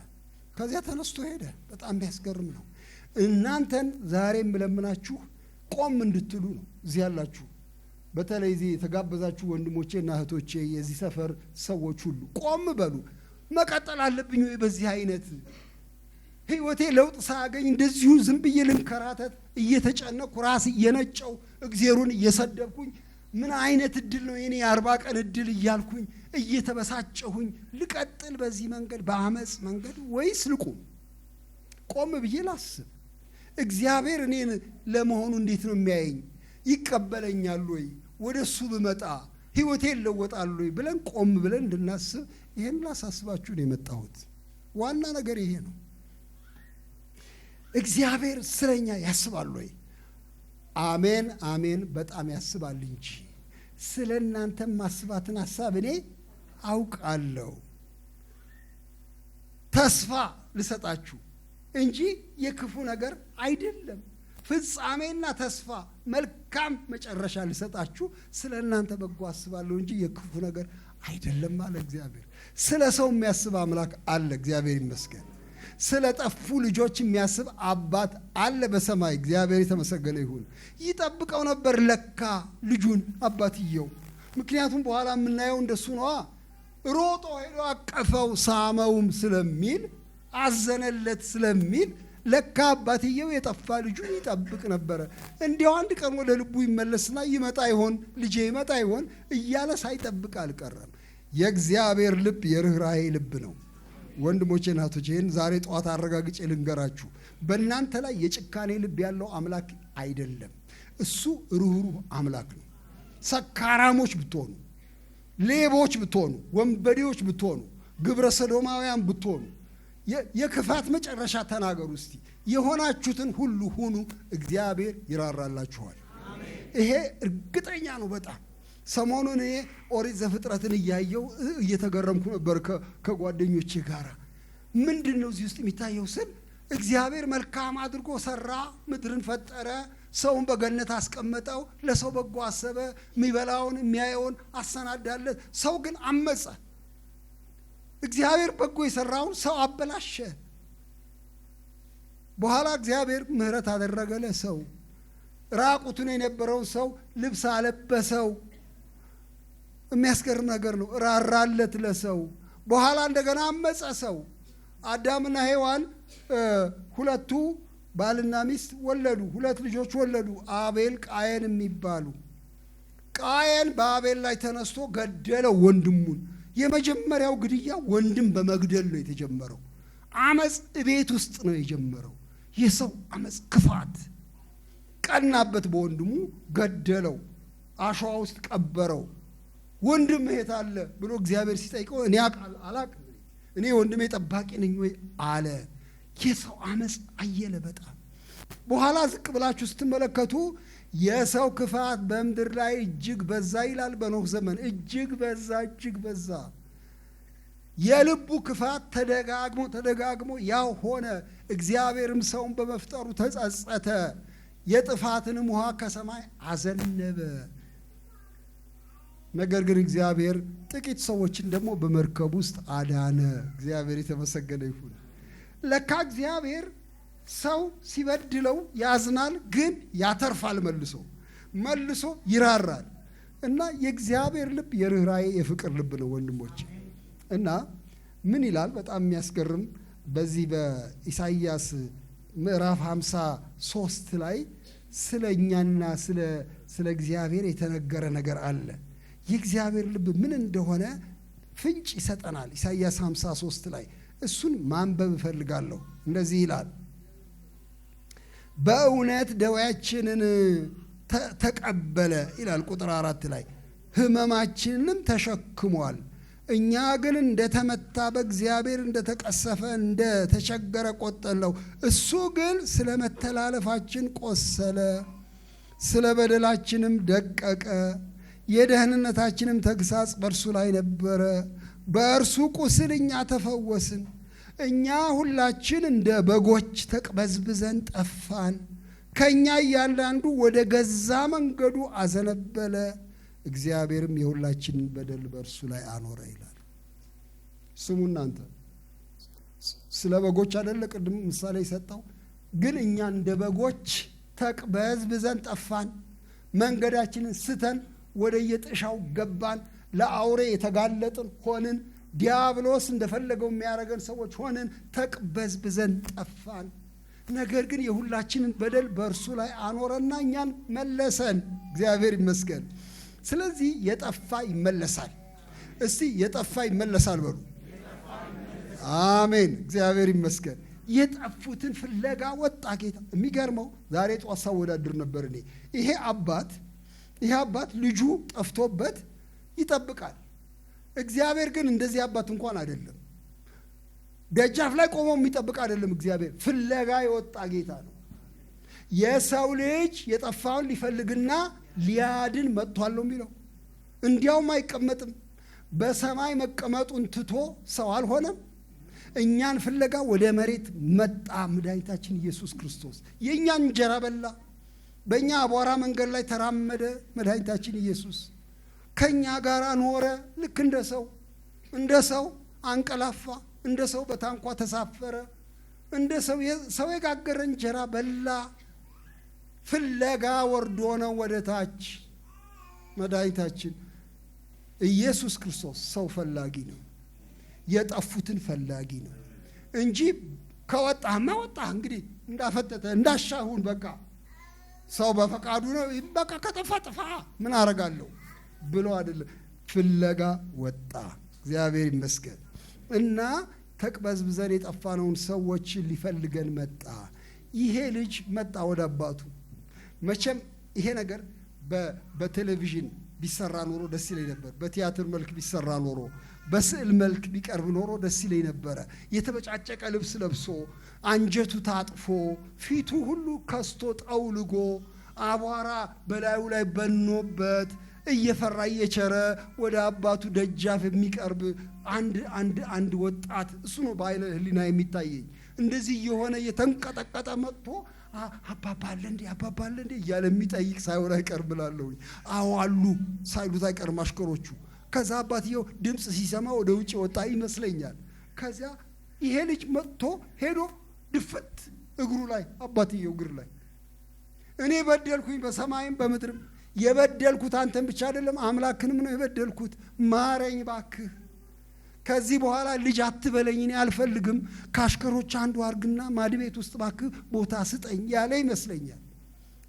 ከዚያ ተነስቶ ሄደ። በጣም ቢያስገርም ነው። እናንተን ዛሬ የምለምናችሁ ቆም እንድትሉ ነው። እዚህ ያላችሁ በተለይ እዚህ የተጋበዛችሁ ወንድሞቼና እህቶቼ፣ የዚህ ሰፈር ሰዎች ሁሉ ቆም በሉ። መቀጠል አለብኝ ወይ በዚህ አይነት ህይወቴ ለውጥ ሳያገኝ እንደዚሁ ዝም ብዬ ልንከራተት እየተጨነቅኩ ራስ እየነጨው እግዚአብሔርን እየሰደብኩኝ ምን አይነት እድል ነው የኔ 40 ቀን እድል እያልኩኝ እየተበሳጨሁኝ ልቀጥል በዚህ መንገድ በአመጽ መንገድ ወይስ ልቁም? ቆም ብዬ ላስብ። እግዚአብሔር እኔን ለመሆኑ እንዴት ነው የሚያየኝ? ይቀበለኛል ወይ? ወደሱ ብመጣ ህይወቴ ይለወጣል ወይ ብለን ቆም ብለን እንድናስብ ይሄን ላሳስባችሁ ነው የመጣሁት። ዋና ነገር ይሄ ነው። እግዚአብሔር ስለኛ ያስባል ወይ? አሜን አሜን፣ በጣም ያስባል እንጂ ስለ እናንተ ማስባትን ሐሳብ እኔ አውቃለሁ። ተስፋ ልሰጣችሁ እንጂ የክፉ ነገር አይደለም። ፍጻሜና ተስፋ መልካም መጨረሻ ልሰጣችሁ ስለ እናንተ በጎ አስባለሁ እንጂ የክፉ ነገር አይደለም አለ እግዚአብሔር። ስለ ሰው የሚያስብ አምላክ አለ፣ እግዚአብሔር ይመስገን። ስለ ጠፉ ልጆች የሚያስብ አባት አለ በሰማይ፣ እግዚአብሔር የተመሰገነ ይሁን። ይጠብቀው ነበር ለካ ልጁን አባትየው። ምክንያቱም በኋላ የምናየው እንደሱ ነዋ። ሮጦ ሄዶ አቀፈው ሳመውም ስለሚል አዘነለት ስለሚል ለካ አባትየው የጠፋ ልጁን ይጠብቅ ነበረ። እንዲያው አንድ ቀን ወደ ልቡ ይመለስና ይመጣ ይሆን ልጄ ይመጣ ይሆን እያለ ሳይጠብቅ አልቀረም። የእግዚአብሔር ልብ የርኅራኄ ልብ ነው። ወንድሞቼ እናቶቼ፣ ይህን ዛሬ ጠዋት አረጋግጬ ልንገራችሁ። በእናንተ ላይ የጭካኔ ልብ ያለው አምላክ አይደለም። እሱ ርኅሩህ አምላክ ነው። ሰካራሞች ብትሆኑ፣ ሌቦች ብትሆኑ፣ ወንበዴዎች ብትሆኑ፣ ግብረ ሰዶማውያን ብትሆኑ የክፋት መጨረሻ ተናገሩ እስቲ። የሆናችሁትን ሁሉ ሁኑ፣ እግዚአብሔር ይራራላችኋል። ይሄ እርግጠኛ ነው በጣም። ሰሞኑን እኔ ኦሪት ዘፍጥረትን እያየው እየተገረምኩ ነበር ከጓደኞቼ ጋር። ምንድን ነው እዚህ ውስጥ የሚታየው ስል እግዚአብሔር መልካም አድርጎ ሰራ፣ ምድርን ፈጠረ፣ ሰውን በገነት አስቀመጠው፣ ለሰው በጎ አሰበ፣ የሚበላውን የሚያየውን አሰናዳለት። ሰው ግን አመፀ። እግዚአብሔር በጎ የሰራውን ሰው አበላሸ። በኋላ እግዚአብሔር ምሕረት አደረገ ለሰው። ራቁቱን የነበረውን ሰው ልብስ አለበሰው። የሚያስገርም ነገር ነው። ራራለት ለሰው። በኋላ እንደገና አመፀ ሰው። አዳምና ሔዋን ሁለቱ ባልና ሚስት ወለዱ፣ 2 ልጆች ወለዱ፣ አቤል ቃየን የሚባሉ። ቃየን በአቤል ላይ ተነስቶ ገደለው ወንድሙን። የመጀመሪያው ግድያ ወንድም በመግደል ነው የተጀመረው። አመፅ ቤት ውስጥ ነው የጀመረው። የሰው አመፅ፣ ክፋት። ቀናበት በወንድሙ ገደለው፣ አሸዋ ውስጥ ቀበረው። ወንድም የት አለ ብሎ እግዚአብሔር ሲጠይቀው እኔ አላቅም፣ እኔ ወንድሜ ጠባቂ ነኝ ወይ አለ። የሰው አመፅ አየለ በጣም። በኋላ ዝቅ ብላችሁ ስትመለከቱ የሰው ክፋት በምድር ላይ እጅግ በዛ ይላል። በኖህ ዘመን እጅግ በዛ፣ እጅግ በዛ። የልቡ ክፋት ተደጋግሞ ያው ሆነ። እግዚአብሔርም ሰውን በመፍጠሩ ተጸጸተ፣ የጥፋትንም ውሃ ከሰማይ አዘነበ። ነገር ግን እግዚአብሔር ጥቂት ሰዎችን ደግሞ በመርከብ ውስጥ አዳነ። እግዚአብሔር የተመሰገነ ይሁን። ለካ እግዚአብሔር ሰው ሲበድለው ያዝናል፣ ግን ያተርፋል። መልሶ ይራራል። እና የእግዚአብሔር ልብ የርኅራኄ የፍቅር ልብ ነው ወንድሞች። እና ምን ይላል በጣም የሚያስገርም በዚህ በኢሳይያስ ምዕራፍ 53 ላይ ስለ እኛና ስለ እግዚአብሔር የተነገረ ነገር አለ። የእግዚአብሔር ልብ ምን እንደሆነ ፍንጭ ይሰጠናል። ኢሳይያስ 53 ላይ እሱን ማንበብ እፈልጋለሁ። እንደዚህ ይላል፣ በእውነት ደዌያችንን ተቀበለ ይላል ቁጥር 4 ላይ፣ ሕመማችንንም ተሸክሟል። እኛ ግን እንደተመታ በእግዚአብሔር እንደተቀሰፈ እንደተቸገረ ቆጠርነው። እሱ ግን ስለ መተላለፋችን ቆሰለ፣ ስለ በደላችንም ደቀቀ። የደህንነታችንም ተግሳጽ በእርሱ ላይ ነበረ፣ በእርሱ ቁስል እኛ ተፈወስን። እኛ ሁላችን እንደ በጎች ተቅበዝብዘን ጠፋን፣ ከእኛ እያንዳንዱ ወደ ገዛ መንገዱ አዘነበለ፣ እግዚአብሔርም የሁላችንን በደል በእርሱ ላይ አኖረ ይላል። ስሙ እናንተ፣ ስለ በጎች አይደለ ቅድም ምሳሌ የሰጠው? ግን እኛ እንደ በጎች ተቅበዝብዘን ጠፋን፣ መንገዳችንን ስተን ወደ የጥሻው ገባን፣ ለአውሬ የተጋለጥን ሆንን፣ ዲያብሎስ እንደፈለገው የሚያደርገን ሰዎች ሆነን ተቅበዝብዘን ጠፋን። ነገር ግን የሁላችንን በደል በእርሱ ላይ አኖረና እኛን መለሰን። እግዚአብሔር ይመስገን። ስለዚህ የጠፋ ይመለሳል። እስቲ የጠፋ ይመለሳል በሉ። አሜን። እግዚአብሔር ይመስገን። የጠፉትን ፍለጋ ወጣ ጌታ። የሚገርመው ዛሬ ጠዋት ሳወዳድር ነበር እኔ ይሄ አባት ልጁ ጠፍቶበት ይጠብቃል። እግዚአብሔር ግን እንደዚህ አባት እንኳን አይደለም። ደጃፍ ላይ ቆሞ የሚጠብቅ አይደለም። እግዚአብሔር ፍለጋ የወጣ ጌታ ነው። የሰው ልጅ የጠፋውን ሊፈልግና ሊያድን መጥቷል ነው የሚለው። እንዲያውም አይቀመጥም። በሰማይ መቀመጡን ትቶ ሰው አልሆነም። እኛን ፍለጋ ወደ መሬት መጣ። መድኃኒታችን ኢየሱስ ክርስቶስ የእኛን እንጀራ በላ። በእኛ አቧራ መንገድ ላይ ተራመደ። መድኃኒታችን ኢየሱስ ከእኛ ጋር ኖረ። ልክ እንደ ሰው አንቀላፋ። እንደ ሰው በታንኳ ተሳፈረ። እንደ ሰው የጋገረ እንጀራ በላ። ፍለጋ ወርዶ ነው ወደ ታች። መድኃኒታችን ኢየሱስ ክርስቶስ ሰው ፈላጊ ነው። የጠፉትን ፈላጊ ነው እንጂ ከወጣህማ ወጣህ እንግዲህ እንዳፈጠጠ እንዳሻሁን በቃ ሰው በፈቃዱ ነው በቃ ከጠፋ ጥፋ ምን አረጋለሁ ብሎ አይደለም። ፍለጋ ወጣ። እግዚአብሔር ይመስገን። እና ተቅበዝብዘን የጠፋነውን ሰዎች ሊፈልገን መጣ። ይሄ ልጅ መጣ ወደ አባቱ። መቼም ይሄ ነገር በቴሌቪዥን ቢሰራ ኖሮ ደስ ይለኝ ነበር። በቲያትር መልክ ቢሰራ ኖሮ፣ በስዕል መልክ ቢቀርብ ኖሮ ደስ ይለኝ ነበረ። የተበጫጨቀ ልብስ ለብሶ፣ አንጀቱ ታጥፎ፣ ፊቱ ሁሉ ከስቶ ጠውልጎ፣ አቧራ በላዩ ላይ በኖበት እየፈራ እየቸረ ወደ አባቱ ደጃፍ የሚቀርብ አንድ ወጣት እሱ ነው በኃይለ ሕሊና የሚታየኝ። እንደዚህ የሆነ የተንቀጠቀጠ መጥቶ አባባ አለ እንዴ እያለ የሚጠይቅ ሳይሆን አይቀርም እላለሁኝ። አዎ አሉ ሳይሉት አይቀርም አሽከሮቹ። ከዛ አባትየው ድምፅ ሲሰማ ወደ ውጭ ወጣ ይመስለኛል። ከዚያ ይሄ ልጅ መጥቶ ሄዶ ድፍት እግሩ ላይ አባትየው እግር ላይ እኔ በደልኩኝ በሰማይም በምድርም የበደልኩት አንተን ብቻ አይደለም አምላክንም ነው የበደልኩት፣ ማረኝ ባክህ። ከዚህ በኋላ ልጅ አትበለኝ፣ እኔ አልፈልግም። ከአሽከሮች አንዱ አርግና ማድቤት ውስጥ ባክህ ቦታ ስጠኝ ያለ ይመስለኛል።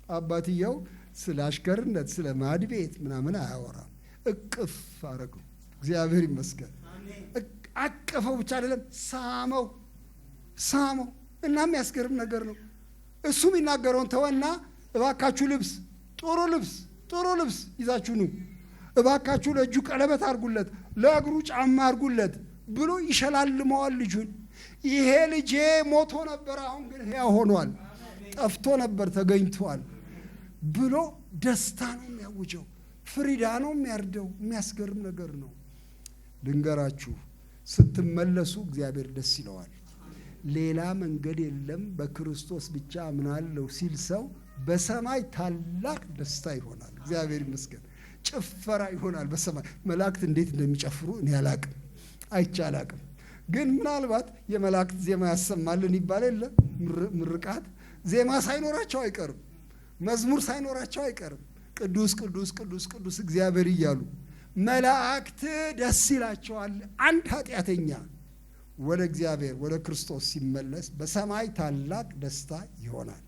አባትየው ስለ አሽከርነት ስለ ማድቤት ምናምን አያወራም። እቅፍ አረገው። እግዚአብሔር ይመስገን። አቀፈው ብቻ አይደለም ሳመው። እና የሚያስገርም ነገር ነው። እሱ የሚናገረውን ተወና እባካችሁ ጥሩ ልብስ ይዛችሁ ኑ፣ እባካችሁ ለእጁ ቀለበት አርጉለት፣ ለእግሩ ጫማ አርጉለት ብሎ ይሸላልመዋል ልጁን። ይሄ ልጄ ሞቶ ነበር፣ አሁን ግን ሕያው ሆኗል፣ ጠፍቶ ነበር ተገኝቷል ብሎ ደስታ ነው የሚያውጀው፣ ፍሪዳ ነው የሚያርደው። የሚያስገርም ነገር ነው። ልንገራችሁ፣ ስትመለሱ እግዚአብሔር ደስ ይለዋል። ሌላ መንገድ የለም፣ በክርስቶስ ብቻ አምናለሁ ሲል ሰው በሰማይ ታላቅ ደስታ ይሆናል። እግዚአብሔር ይመስገን። ጭፈራ ይሆናል በሰማይ። መላእክት እንዴት እንደሚጨፍሩ እኔ አላቅም፣ አይቼ አላቅም። ግን ምናልባት የመላእክት ዜማ ያሰማልን ይባል የለ ምርቃት፣ ዜማ ሳይኖራቸው አይቀርም፣ መዝሙር ሳይኖራቸው አይቀርም። ቅዱስ ቅዱስ ቅዱስ ቅዱስ እግዚአብሔር እያሉ መላእክት ደስ ይላቸዋል። አንድ ኃጢአተኛ ወደ እግዚአብሔር ወደ ክርስቶስ ሲመለስ በሰማይ ታላቅ ደስታ ይሆናል።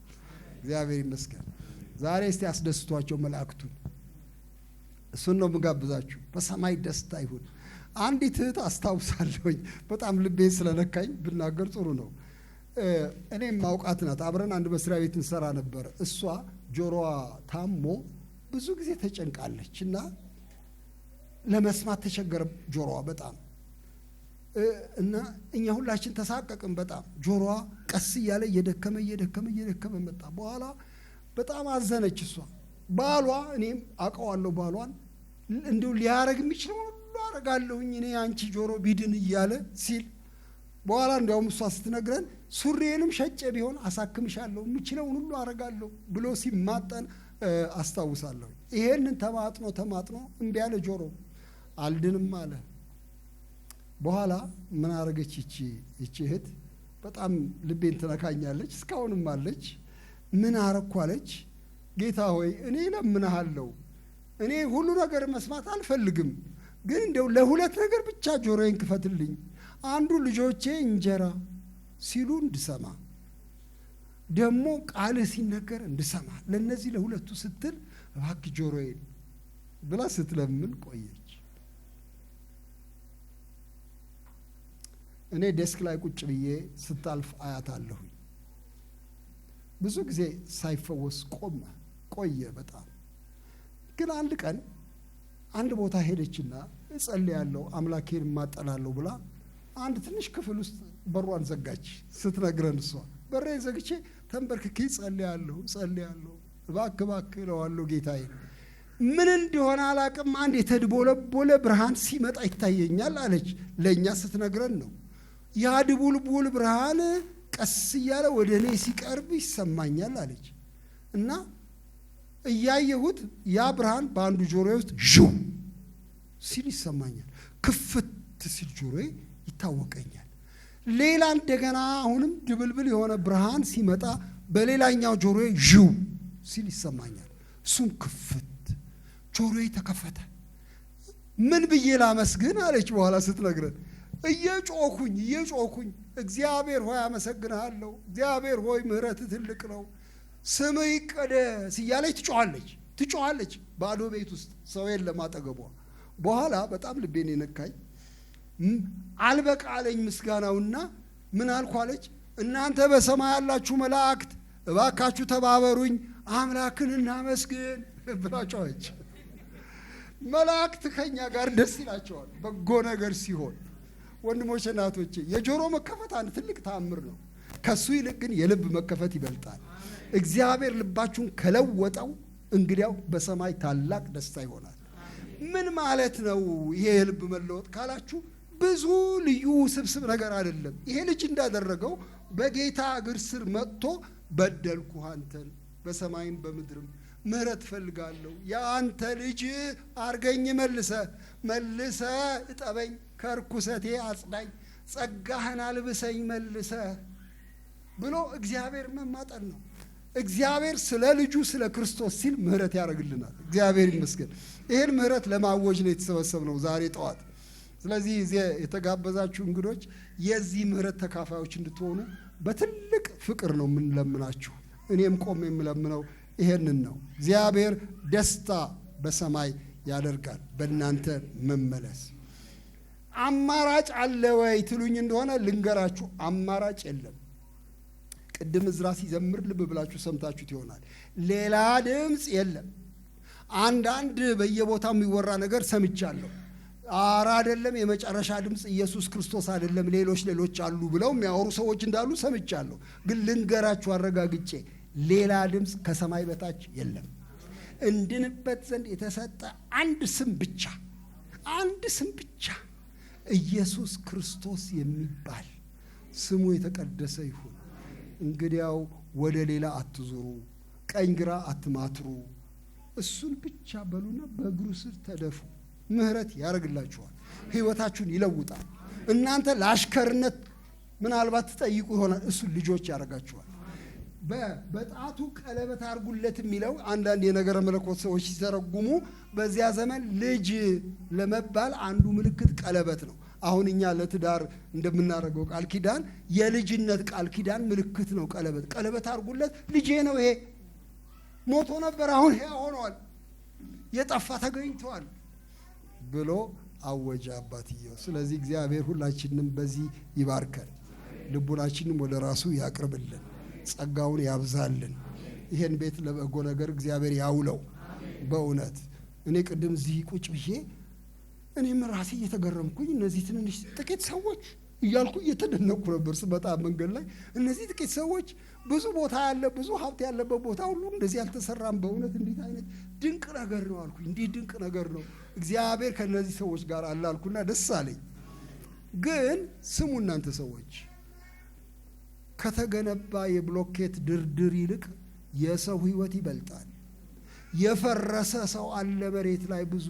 እግዚአብሔር ይመስገን። ዛሬ እስቲ አስደስቷቸው መላእክቱን። እሱን ነው የምጋብዛችሁ። በሰማይ ደስታ ይሁን። አንዲት እህት አስታውሳለሁኝ፣ በጣም ልቤን ስለነካኝ ብናገር ጥሩ ነው። እኔም ማውቃት ናት። አብረን አንድ መስሪያ ቤት እንሰራ ነበር። እሷ ጆሮዋ ታሞ ብዙ ጊዜ ተጨንቃለች እና ለመስማት ተቸገረ ጆሮዋ በጣም እና እኛ ሁላችን ተሳቀቅን በጣም። ጆሮዋ ቀስ እያለ እየደከመ መጣ። በኋላ በጣም አዘነች እሷ። ባሏ እኔም አውቀዋለሁ ባሏን እንዲሁ ሊያረግ የሚችለው ሁሉ አረጋለሁኝ እኔ አንቺ ጆሮ ቢድን እያለ ሲል፣ በኋላ እንዲያውም እሷ ስትነግረን ሱሪዬንም ሸጬ ቢሆን አሳክምሻለሁ የምችለውን ሁሉ አረጋለሁ ብሎ ሲማጠን አስታውሳለሁ። ይሄንን ተማጥኖ እምቢ አለ ጆሮ፣ አልድንም አለ። በኋላ ምን አረገች ይቺ እህት? በጣም ልቤን ትነካኛለች፣ እስካሁንም አለች። ምን አረኩ አለች። ጌታ ሆይ እኔ ለምንሃለሁ፣ እኔ ሁሉ ነገር መስማት አልፈልግም፣ ግን እንደው ለሁለት ነገር ብቻ ጆሮዬን ክፈትልኝ። አንዱ ልጆቼ እንጀራ ሲሉ እንድሰማ፣ ደግሞ ቃልህ ሲነገር እንድሰማ። ለነዚህ ለሁለቱ ስትል እባክህ ጆሮዬን ብላ ስትለምን ቆየች። እኔ ዴስክ ላይ ቁጭ ብዬ ስታልፍ አያታለሁኝ። ብዙ ጊዜ ሳይፈወስ ቆየ በጣም። ግን አንድ ቀን አንድ ቦታ ሄደችና እጸልያለሁ አምላኬን እማጠናለሁ ብላ አንድ ትንሽ ክፍል ውስጥ በሯን ዘጋች። ስትነግረን እሷ በሬን ዘግቼ ተንበርክኬ ጸልያለሁ እባክህ እለዋለሁ ጌታዬ። ምን እንደሆነ አላቅም፣ አንድ የተድቦለቦለ ብርሃን ሲመጣ ይታየኛል አለች። ለእኛ ስትነግረን ነው። ያ ድቡልቡል ብርሃን ቀስ እያለ ወደ እኔ ሲቀርብ ይሰማኛል አለች። እና እያየሁት ያ ብርሃን በአንዱ ጆሮዬ ውስጥ ዥው ሲል ይሰማኛል። ክፍት ሲል ጆሮዬ ይታወቀኛል። ሌላ እንደገና አሁንም ድብልብል የሆነ ብርሃን ሲመጣ በሌላኛው ጆሮዬ ዥው ሲል ይሰማኛል። እሱም ክፍት፣ ጆሮዬ ተከፈተ። ምን ብዬ ላመስግን አለች። በኋላ ስትነግረን እየጮኩኝ እግዚአብሔር ሆይ አመሰግንሃለሁ፣ እግዚአብሔር ሆይ ምሕረትህ ትልቅ ነው፣ ስምህ ይቀደስ እያለች ትጮኻለች። ባዶ ቤት ውስጥ ሰው የለም አጠገቧ። በኋላ በጣም ልቤን የነካኝ አልበቃ አለኝ ምስጋናውና ምን አልኩ አለች። እናንተ በሰማይ ያላችሁ መላእክት እባካችሁ ተባበሩኝ አምላክን እናመስግን ብላ ጮኸች። መላእክት ከኛ ጋር ደስ ይላቸዋል በጎ ነገር ሲሆን። ወንድሞቼ እናቶቼ፣ የጆሮ መከፈት አንድ ትልቅ ተአምር ነው። ከሱ ይልቅ ግን የልብ መከፈት ይበልጣል። እግዚአብሔር ልባችሁን ከለወጠው እንግዲያው በሰማይ ታላቅ ደስታ ይሆናል። ምን ማለት ነው ይሄ የልብ መለወጥ ካላችሁ፣ ብዙ ልዩ ስብስብ ነገር አይደለም። ይሄ ልጅ እንዳደረገው በጌታ እግር ስር መጥቶ በደልኩህ አንተን በሰማይም በምድርም ምሕረት ፈልጋለሁ፣ የአንተ ልጅ አርገኝ፣ መልሰ እጠበኝ፣ ከርኩሰቴ አጽዳኝ፣ ጸጋህን አልብሰኝ መልሰ ብሎ እግዚአብሔር መማጠን ነው። እግዚአብሔር ስለ ልጁ ስለ ክርስቶስ ሲል ምሕረት ያደርግልናል። እግዚአብሔር ይመስገን። ይህን ምሕረት ለማወጅ ነው የተሰበሰብነው ዛሬ ጠዋት። ስለዚህ እዚህ የተጋበዛችሁ እንግዶች የዚህ ምሕረት ተካፋዮች እንድትሆኑ በትልቅ ፍቅር ነው የምንለምናችሁ። እኔም ቆም የምለምነው ይሄንን ነው። እግዚአብሔር ደስታ በሰማይ ያደርጋል በእናንተ መመለስ። አማራጭ አለ ወይ ትሉኝ እንደሆነ ልንገራችሁ፣ አማራጭ የለም። ቅድም እዝራ ሲዘምር ልብ ብላችሁ ሰምታችሁት ይሆናል። ሌላ ድምፅ የለም። አንዳንድ በየቦታው የሚወራ ነገር ሰምቻለሁ። ኧረ አይደለም፣ የመጨረሻ ድምፅ ኢየሱስ ክርስቶስ አይደለም፣ ሌሎች አሉ ብለው የሚያወሩ ሰዎች እንዳሉ ሰምቻለሁ። ግን ልንገራችሁ አረጋግጬ፣ ሌላ ድምፅ ከሰማይ በታች የለም። እንድንበት ዘንድ የተሰጠ አንድ ስም ብቻ ኢየሱስ ክርስቶስ የሚባል ስሙ የተቀደሰ ይሁን። እንግዲያው ወደ ሌላ አትዙሩ፣ ቀኝ ግራ አትማትሩ፣ እሱን ብቻ በሉና በእግሩ ስር ተደፉ። ምሕረት ያደርግላችኋል፣ ሕይወታችሁን ይለውጣል። እናንተ ለአሽከርነት ምናልባት ትጠይቁ ይሆናል፣ እሱን ልጆች ያደርጋችኋል። በጣቱ ቀለበት አድርጉለት የሚለው አንዳንድ የነገረ መለኮት ሰዎች ሲተረጉሙ በዚያ ዘመን ልጅ ለመባል አንዱ ምልክት ቀለበት ነው። አሁን እኛ ለትዳር እንደምናደርገው ቃል ኪዳን የልጅነት ቃል ኪዳን ምልክት ነው ቀለበት። ቀለበት አድርጉለት፣ ልጄ ነው ይሄ፣ ሞቶ ነበር አሁን ሕያው ሆኗል፣ የጠፋ ተገኝቷል ብሎ አወጀ አባትየው። ስለዚህ እግዚአብሔር ሁላችንም በዚህ ይባርከን፣ ልቡናችንም ወደ ራሱ ያቅርብልን፣ ጸጋውን ያብዛልን። ይሄን ቤት ለበጎ ነገር እግዚአብሔር ያውለው። በእውነት እኔ ቅድም እዚህ ቁጭ ብዬ እኔም ራሴ እየተገረምኩኝ እነዚህ ትንንሽ ጥቂት ሰዎች እያልኩ እየተደነቅኩ ነበር ስመጣ መንገድ ላይ። እነዚህ ጥቂት ሰዎች ብዙ ቦታ ያለ ብዙ ሀብት ያለበት ቦታ ሁሉ እንደዚህ አልተሰራም። በእውነት እንዴት አይነት ድንቅ ነገር ነው አልኩኝ። እንዲህ ድንቅ ነገር ነው እግዚአብሔር ከነዚህ ሰዎች ጋር አለ አልኩና ደስ አለኝ። ግን ስሙ እናንተ ሰዎች፣ ከተገነባ የብሎኬት ድርድር ይልቅ የሰው ሕይወት ይበልጣል። የፈረሰ ሰው አለ መሬት ላይ ብዙ፣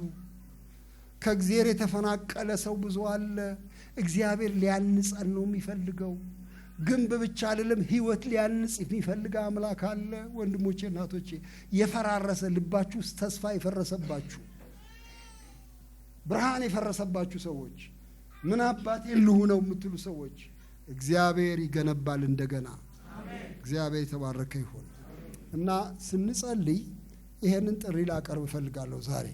ከእግዚአብሔር የተፈናቀለ ሰው ብዙ አለ። እግዚአብሔር ሊያንጸን ነው የሚፈልገው። ግንብ ብቻ አይደለም፣ ሕይወት ሊያንጽ የሚፈልግ አምላክ አለ። ወንድሞቼ እናቶቼ፣ የፈራረሰ ልባችሁ ውስጥ ተስፋ የፈረሰባችሁ ብርሃን የፈረሰባችሁ ሰዎች፣ ምን አባቴ ልሁነው የምትሉ ሰዎች እግዚአብሔር ይገነባል እንደገና። እግዚአብሔር የተባረከ ይሁን እና ስንጸልይ ይሄንን ጥሪ ላቀርብ እፈልጋለሁ። ዛሬ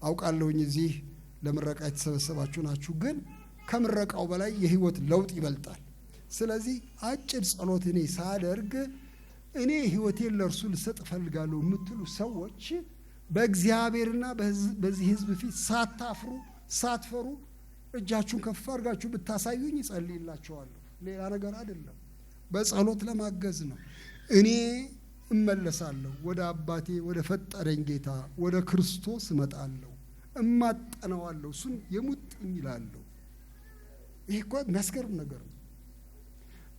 አውቃለሁኝ እዚህ ለምረቃ የተሰበሰባችሁ ናችሁ፣ ግን ከምረቃው በላይ የህይወት ለውጥ ይበልጣል። ስለዚህ አጭር ጸሎት እኔ ሳደርግ እኔ ህይወቴን ለእርሱ ልሰጥ እፈልጋለሁ የምትሉ ሰዎች በእግዚአብሔርና በዚህ ህዝብ ፊት ሳታፍሩ ሳትፈሩ እጃችሁን ከፍ አድርጋችሁ ብታሳዩኝ እጸልይላችኋለሁ። ሌላ ነገር አይደለም፣ በጸሎት ለማገዝ ነው። እኔ እመለሳለሁ ወደ አባቴ ወደ ፈጠረኝ ጌታ ወደ ክርስቶስ እመጣለሁ፣ እማጠነዋለሁ፣ እሱን የሙጥኝ ይላለሁ። ይህ እኮ የሚያስገርም ነገር ነው።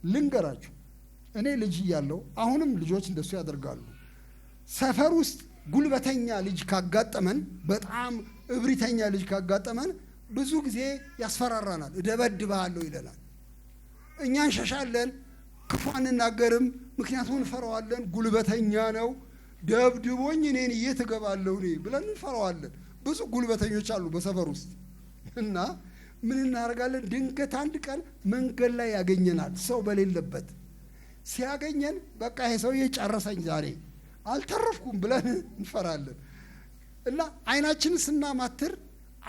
ልንገራችሁ፣ እኔ ልጅ እያለሁ አሁንም ልጆች እንደሱ ያደርጋሉ። ሰፈር ውስጥ ጉልበተኛ ልጅ ካጋጠመን፣ በጣም እብሪተኛ ልጅ ካጋጠመን ብዙ ጊዜ ያስፈራራናል። እደበድብሃለሁ ይለናል። እኛ እንሸሻለን፣ ክፉ አንናገርም፣ ምክንያቱም እንፈራዋለን። ጉልበተኛ ነው፣ ደብድቦኝ እኔን የት እገባለሁ እኔ ብለን እንፈራዋለን። ብዙ ጉልበተኞች አሉ በሰፈር ውስጥ እና ምን እናደርጋለን? ድንገት አንድ ቀን መንገድ ላይ ያገኘናል፣ ሰው በሌለበት ሲያገኘን በቃ ይሄ ሰውዬ ጨረሰኝ ዛሬ አልተረፍኩም ብለን እንፈራለን። እና አይናችንን ስናማትር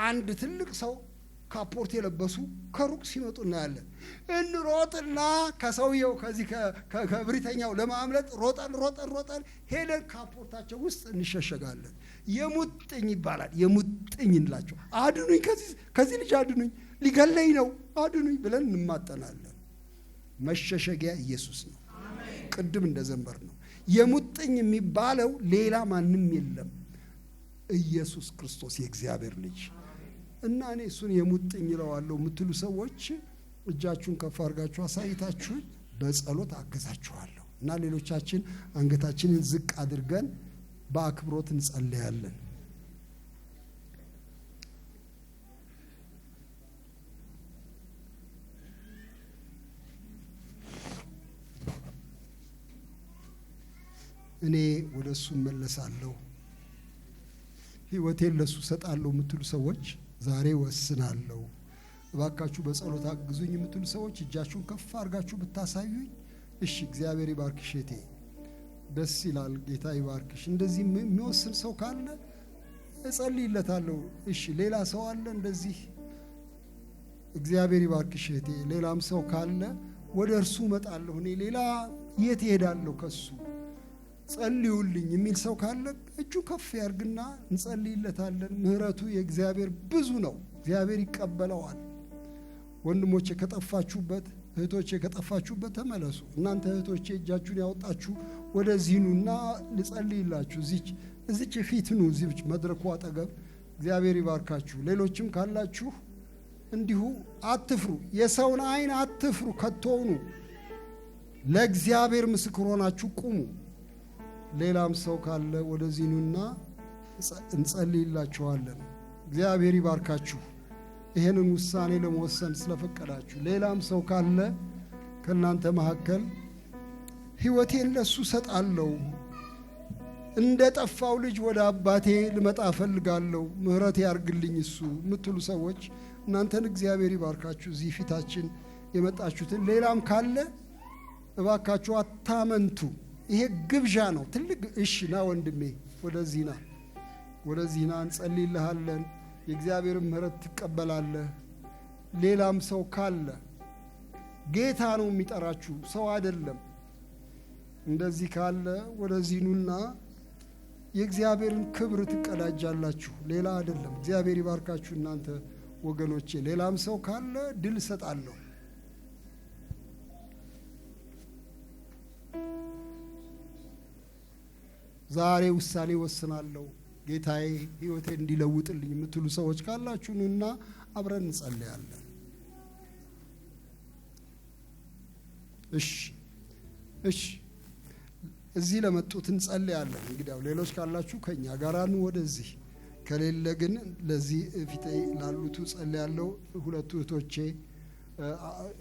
አንድ ትልቅ ሰው ካፖርት የለበሱ ከሩቅ ሲመጡ እናያለን። እንሮጥና ከሰውየው ከዚህ ከብሪተኛው ለማምለጥ ሮጠን ሄደን ካፖርታቸው ውስጥ እንሸሸጋለን። የሙጥኝ ይባላል። የሙጥኝ እንላቸው፣ አድኑኝ፣ ከዚህ ልጅ አድኑኝ፣ ሊገለኝ ነው፣ አድኑኝ ብለን እንማጠናለን። መሸሸጊያ ኢየሱስ ነው። ቅድም እንደዘመር ነው። የሙጥኝ የሚባለው ሌላ ማንም የለም፣ ኢየሱስ ክርስቶስ የእግዚአብሔር ልጅ እና እኔ እሱን የሙጥኝ ይለዋለሁ የምትሉ ሰዎች እጃችሁን ከፍ አድርጋችሁ አሳይታችሁ በጸሎት አገዛችኋለሁ እና ሌሎቻችን አንገታችንን ዝቅ አድርገን በአክብሮት እንጸልያለን። እኔ ወደ እሱ እመለሳለሁ፣ ህይወቴን ለእሱ እሰጣለሁ የምትሉ ሰዎች ዛሬ ወስናለሁ፣ እባካችሁ በጸሎት አግዙኝ የምትሉ ሰዎች እጃችሁን ከፍ አድርጋችሁ ብታሳዩኝ፣ እሺ እግዚአብሔር ይባርክሽ እቴ፣ ደስ ይላል፣ ጌታ ይባርክሽ። እንደዚህ የሚወስን ሰው ካለ እጸልይለታለሁ። እሺ ሌላ ሰው አለ እንደዚህ? እግዚአብሔር ይባርክሽ እቴ። ሌላም ሰው ካለ ወደ እርሱ እመጣለሁ፣ እኔ ሌላ የት እሄዳለሁ ከሱ ጸልዩልኝ የሚል ሰው ካለ እጁ ከፍ ያርግና እንጸልይለታለን። ምህረቱ የእግዚአብሔር ብዙ ነው፣ እግዚአብሔር ይቀበለዋል። ወንድሞቼ ከጠፋችሁበት፣ እህቶቼ ከጠፋችሁበት ተመለሱ። እናንተ እህቶቼ እጃችሁን ያወጣችሁ ወደዚህ ኑና ልጸልይላችሁ። እዚች ፊት ኑ፣ እዚች መድረኩ አጠገብ። እግዚአብሔር ይባርካችሁ። ሌሎችም ካላችሁ እንዲሁ አትፍሩ፣ የሰውን አይን አትፍሩ ከቶውኑ፣ ለእግዚአብሔር ምስክር ሆናችሁ ቁሙ። ሌላም ሰው ካለ ወደዚህ ኑና እንጸልይላችኋለን። እግዚአብሔር ይባርካችሁ ይሄንን ውሳኔ ለመወሰን ስለፈቀዳችሁ። ሌላም ሰው ካለ ከእናንተ መካከል ሕይወቴን ለሱ ሰጣለሁ፣ እንደ ጠፋው ልጅ ወደ አባቴ ልመጣ እፈልጋለሁ፣ ምህረት ያርግልኝ እሱ የምትሉ ሰዎች እናንተን እግዚአብሔር ይባርካችሁ። እዚህ ፊታችን የመጣችሁትን ሌላም ካለ እባካችሁ አታመንቱ። ይሄ ግብዣ ነው፣ ትልቅ። እሺ ና ወንድሜ፣ ወደዚህ ና እንጸልይልሃለን፣ የእግዚአብሔርን ምህረት ትቀበላለህ። ሌላም ሰው ካለ ጌታ ነው የሚጠራችሁ፣ ሰው አይደለም። እንደዚህ ካለ ወደዚህ ኑና የእግዚአብሔርን ክብር ትቀዳጃላችሁ፣ ሌላ አይደለም። እግዚአብሔር ይባርካችሁ እናንተ ወገኖቼ። ሌላም ሰው ካለ ድል እሰጣለሁ። ዛሬ ውሳኔ ወስናለሁ፣ ጌታዬ ሕይወቴን እንዲለውጥልኝ የምትሉ ሰዎች ካላችሁ ኑና አብረን እንጸልያለን። እሺ እዚህ ለመጡት እንጸልያለን። እንግዲያው ሌሎች ካላችሁ ከኛ ጋር ኑ ወደዚህ፣ ከሌለ ግን ለዚህ ፊቴ ላሉት ጸልያለሁ። ሁለቱ እህቶቼ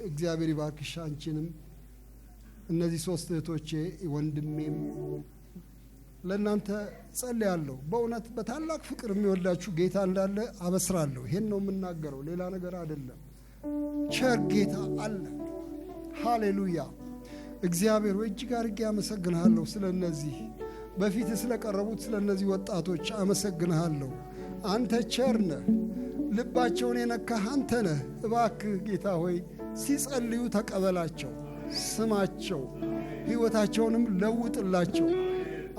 እግዚአብሔር ይባርክሽ፣ አንቺንም እነዚህ ሶስት እህቶቼ ወንድሜም ለእናንተ ጸልያለሁ። በእውነት በታላቅ ፍቅር የሚወዳችሁ ጌታ እንዳለ አበስራለሁ። ይሄን ነው የምናገረው፣ ሌላ ነገር አይደለም። ቸር ጌታ አለ። ሃሌሉያ። እግዚአብሔር ወይ እጅግ አድርጌ አመሰግንሃለሁ። ስለነዚህ በፊት ስለቀረቡት ስለነዚህ ወጣቶች አመሰግንሃለሁ። አንተ ቸር ነህ። ልባቸውን የነካህ አንተ ነህ። እባክህ ጌታ ሆይ ሲጸልዩ ተቀበላቸው፣ ስማቸው፣ ሕይወታቸውንም ለውጥላቸው።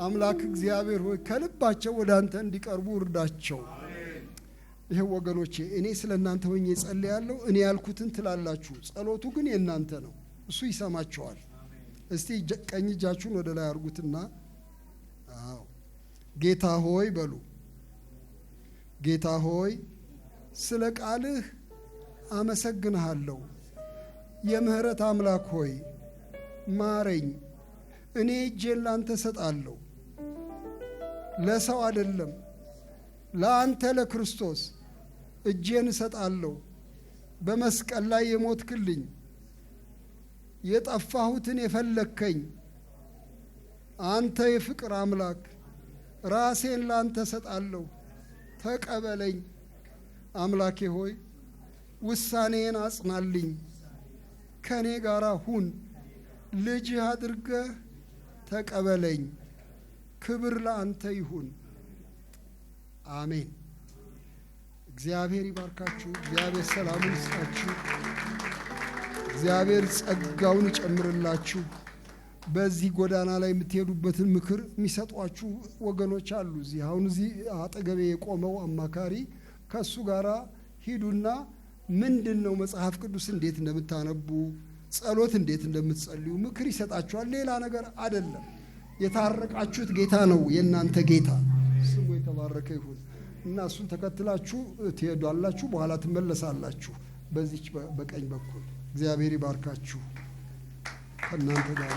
አምላክ እግዚአብሔር ሆይ ከልባቸው ወደ አንተ እንዲቀርቡ እርዳቸው። ይሄ ወገኖቼ እኔ ስለ እናንተ ሆኜ ጸልያለሁ። እኔ ያልኩትን ትላላችሁ፣ ጸሎቱ ግን የእናንተ ነው። እሱ ይሰማቸዋል። እስቲ ቀኝ እጃችሁን ወደ ላይ አድርጉትና ጌታ ሆይ በሉ። ጌታ ሆይ ስለ ቃልህ አመሰግንሃለሁ። የምህረት አምላክ ሆይ ማረኝ። እኔ እጄን ላንተ ሰጣለሁ፣ ለሰው አይደለም፣ ለአንተ ለክርስቶስ እጄን እሰጣለሁ። በመስቀል ላይ የሞትክልኝ፣ የጠፋሁትን የፈለግከኝ አንተ የፍቅር አምላክ፣ ራሴን ላንተ ሰጣለሁ፣ ተቀበለኝ። አምላኬ ሆይ ውሳኔን አጽናልኝ፣ ከኔ ጋር ሁን፣ ልጅህ አድርገህ ተቀበለኝ። ክብር ለአንተ ይሁን። አሜን። እግዚአብሔር ይባርካችሁ። እግዚአብሔር ሰላሙን ይስጣችሁ። እግዚአብሔር ጸጋውን ይጨምርላችሁ። በዚህ ጎዳና ላይ የምትሄዱበትን ምክር የሚሰጧችሁ ወገኖች አሉ። እዚህ አጠገቤ የቆመው አማካሪ ከሱ ጋራ ሂዱና ምንድን ነው መጽሐፍ ቅዱስ እንዴት እንደምታነቡ፣ ጸሎት እንዴት እንደምትጸልዩ ምክር ይሰጣችኋል። ሌላ ነገር አይደለም። የታረቃችሁት ጌታ ነው የእናንተ ጌታ። ስሙ የተባረከ ይሁን እና እሱን ተከትላችሁ ትሄዳላችሁ። በኋላ ትመለሳላችሁ በዚች በቀኝ በኩል። እግዚአብሔር ይባርካችሁ። ከእናንተ ጋር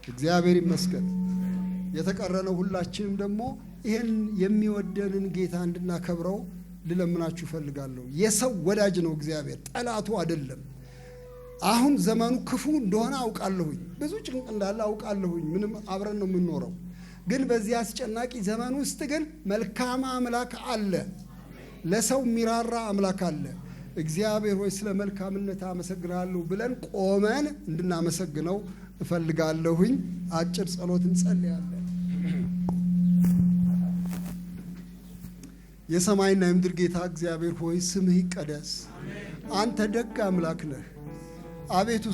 እግዚአብሔር ይመስገን። የተቀረነው ሁላችንም ደግሞ ይህን የሚወደንን ጌታ እንድናከብረው ልለምናችሁ እፈልጋለሁ። የሰው ወዳጅ ነው እግዚአብሔር፣ ጠላቱ አይደለም። አሁን ዘመኑ ክፉ እንደሆነ አውቃለሁኝ፣ ብዙ ጭንቅ እንዳለ አውቃለሁኝ። ምንም አብረን ነው የምንኖረው። ግን በዚህ አስጨናቂ ዘመን ውስጥ ግን መልካም አምላክ አለ፣ ለሰው የሚራራ አምላክ አለ። እግዚአብሔር ሆይ ስለ መልካምነት አመሰግናለሁ ብለን ቆመን እንድናመሰግነው እፈልጋለሁኝ። አጭር ጸሎት እንጸልያለን። የሰማይና የምድር ጌታ እግዚአብሔር ሆይ ስምህ ይቀደስ። አንተ ደግ አምላክ ነህ። አቤቱ